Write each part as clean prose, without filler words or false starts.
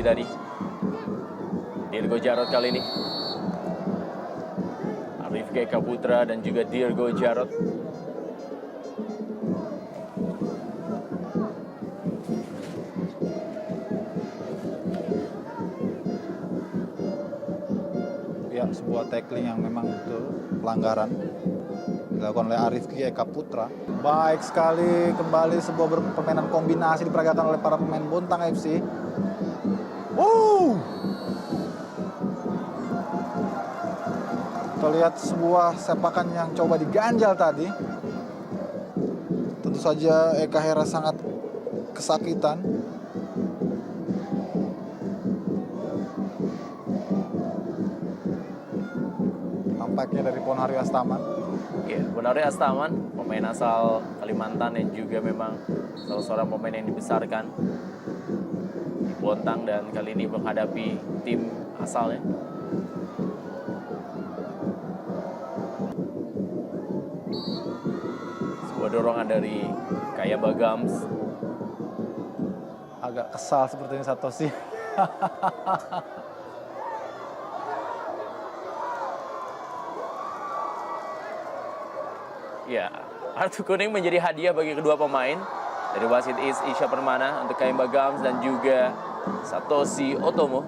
tinggi tadi. Dirgo Jarot kali ini. Rifki Eka Putra dan juga Dirgo Jarot. Ya, sebuah tackling yang memang betul pelanggaran dilakukan oleh Rifki Eka Putra. Baik sekali, kembali sebuah permainan kombinasi diperagakan oleh para pemain Bontang FC. Kita lihat sebuah sepakan yang coba diganjal tadi. Tentu saja Eka Hera sangat kesakitan. Tampaknya dari Ponari Astaman. Ya, Ponari Astaman, pemain asal Kalimantan yang juga memang salah seorang pemain yang dibesarkan di Bontang dan kali ini menghadapi tim asalnya. Dorongan dari Kaya Bagams. Agak kesal sepertinya Satoshi. Ya, kartu kuning menjadi hadiah bagi kedua pemain. Dari wasit Isya Permana untuk Kaya Bagams dan juga Satoshi Otomo.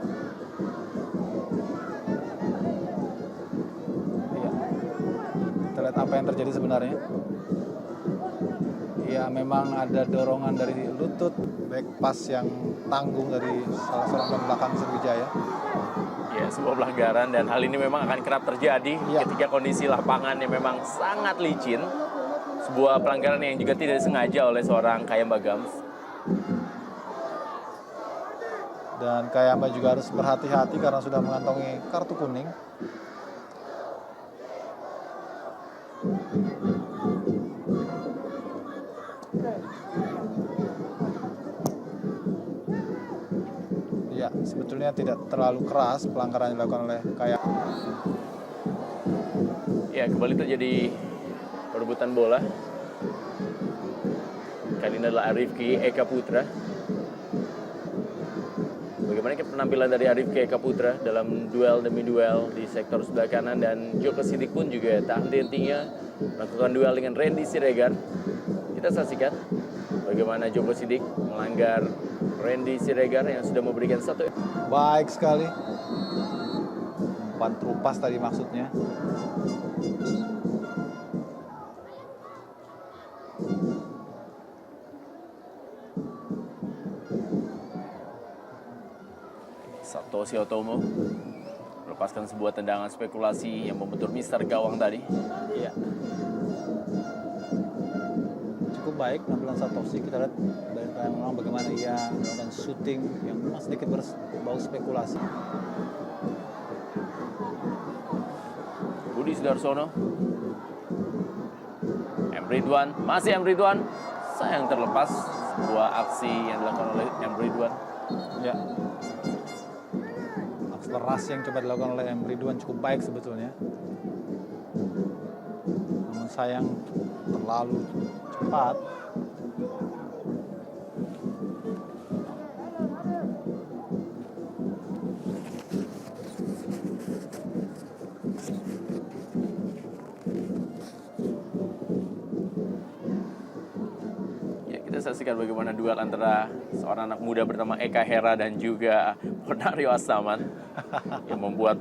Iya. Kita lihat apa yang terjadi sebenarnya. Ya, memang ada dorongan dari lutut, back pass yang tanggung dari salah seorang pemain belakang Sriwijaya. Ya, sebuah pelanggaran dan hal ini memang akan kerap terjadi ketika kondisi lapangan yang memang sangat licin. Sebuah pelanggaran yang juga tidak disengaja oleh seorang Kaya Bagams. Dan Kayamba juga harus berhati-hati karena sudah mengantongi kartu kuning. Ya, sebetulnya tidak terlalu keras pelanggaran yang dilakukan oleh Kaya. Ya, kembali terjadi perebutan bola. Kali ini adalah Rifki Eka Putra. Bagaimana penampilan dari Rifki Eka Putra dalam duel demi duel di sektor sebelah kanan, dan Joko Sidik pun juga tak henti-hentinya melakukan duel dengan Randy Siregar. Kita saksikan bagaimana Joko Sidik melanggar Randy Siregar yang sudah memberikan satu. Baik sekali. Umpan terupas tadi maksudnya. Satoshi Otomo melepaskan sebuah tendangan spekulasi yang membentur mister gawang tadi. Iya. Cukup baik penampilan Satoshi. Kita lihat memang bagaimana ia melakukan shooting yang memang sedikit berbau spekulasi. Budi Sudarsono, M. Ridwan, masih M. Ridwan, sayang terlepas sebuah aksi yang dilakukan oleh M. Ridwan. Ya. Akselerasi yang coba dilakukan oleh M. Ridwan cukup baik sebetulnya. Namun sayang terlalu cepat. Saksikan bagaimana duel antara seorang anak muda bernama Eka Hera dan juga Ponario Astaman yang membuat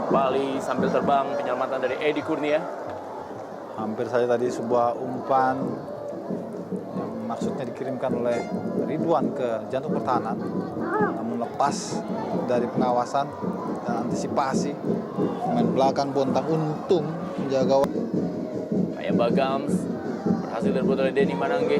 Bali sambil terbang penyelamatan dari Edi Kurnia. Hampir saja tadi sebuah umpan yang maksudnya dikirimkan oleh Ridwan ke jantung pertahanan, namun lepas dari pengawasan dan antisipasi pemain belakang Bontang untung menjaga. Kaya Bagams berhasil direbut oleh Denny Manangge.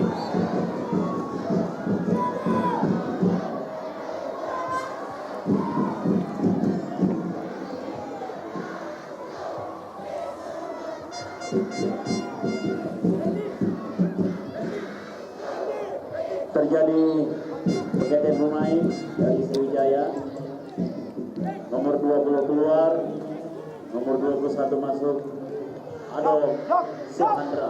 Terjadi pergantian pemain dari Sriwijaya. Nomor 20 keluar, nomor 21 masuk. Ado Suhandra.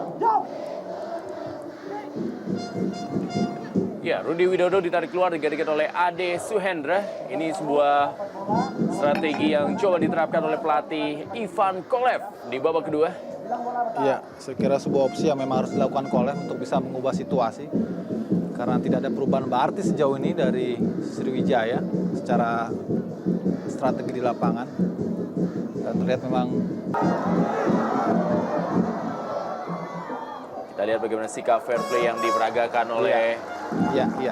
Ya, Rudi Widodo ditarik keluar digantikan oleh Ade Suhendra. Ini sebuah strategi yang coba diterapkan oleh pelatih Ivan Kolev di babak kedua. Iya, saya kira sebuah opsi yang memang harus dilakukan Kolev untuk bisa mengubah situasi. Karena tidak ada perubahan berarti sejauh ini dari Sriwijaya secara strategi di lapangan. Dan terlihat memang Kita lihat bagaimana sikap fair play yang diperagakan oleh iya.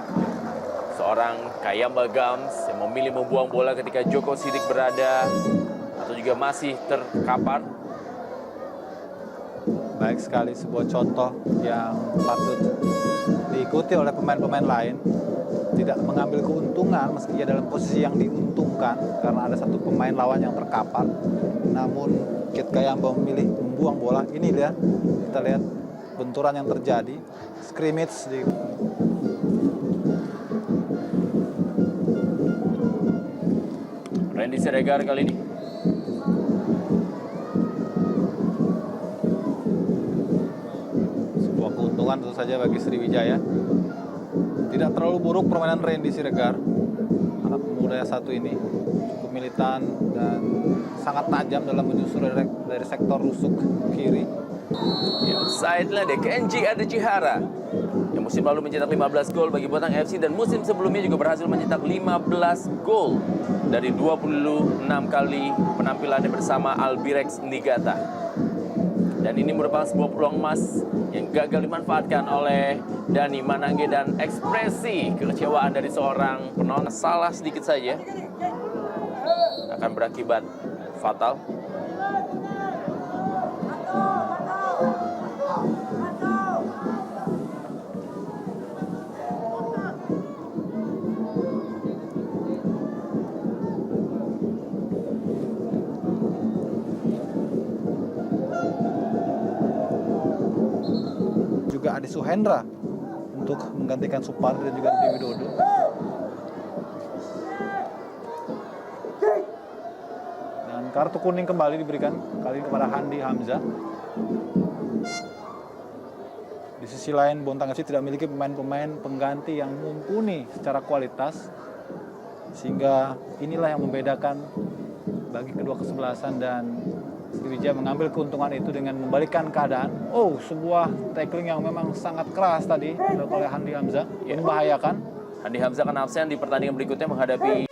seorang Kayamba Gams yang memilih membuang bola ketika Joko Sidik berada atau juga masih terkapar. baik sekali, sebuah contoh yang patut diikuti oleh pemain-pemain lain. Tidak mengambil keuntungan meski ia dalam posisi yang diuntungkan karena ada satu pemain lawan yang terkapar. Namun Kit Kayamba memilih membuang bola. Ini dia, kita lihat benturan yang terjadi, scrimmage di Randy Siregar kali ini. sebuah keuntungan tentu saja bagi Sriwijaya. Tidak terlalu buruk permainan Randy Siregar, anak muda yang satu ini cukup militan dan sangat tajam dalam menyusul dari sektor rusuk kiri. Ya, side lah deh, Kenji Adechihara yang musim lalu mencetak 15 gol bagi Batang FC dan musim sebelumnya juga berhasil mencetak 15 gol dari 26 kali penampilannya bersama Albirex Niigata. Dan ini merupakan sebuah peluang emas yang gagal dimanfaatkan oleh Dani Manangge dan ekspresi kekecewaan dari seorang penonton salah sedikit saja akan berakibat fatal. Juga Adi Suhendra untuk menggantikan Supardi dan juga Rudi Widodo. Dan kartu kuning kembali diberikan kali ini kepada Handi Hamzah. Di sisi lain, Bontang FC tidak memiliki pemain-pemain pengganti yang mumpuni secara kualitas, sehingga inilah yang membedakan bagi kedua kesebelasan, dan Sriwijaya mengambil keuntungan itu dengan membalikkan keadaan. Oh, sebuah tackling yang memang sangat keras tadi dilakukan oleh Handi Hamzah, membahayakan. Handi Hamzah akan absen di pertandingan berikutnya menghadapi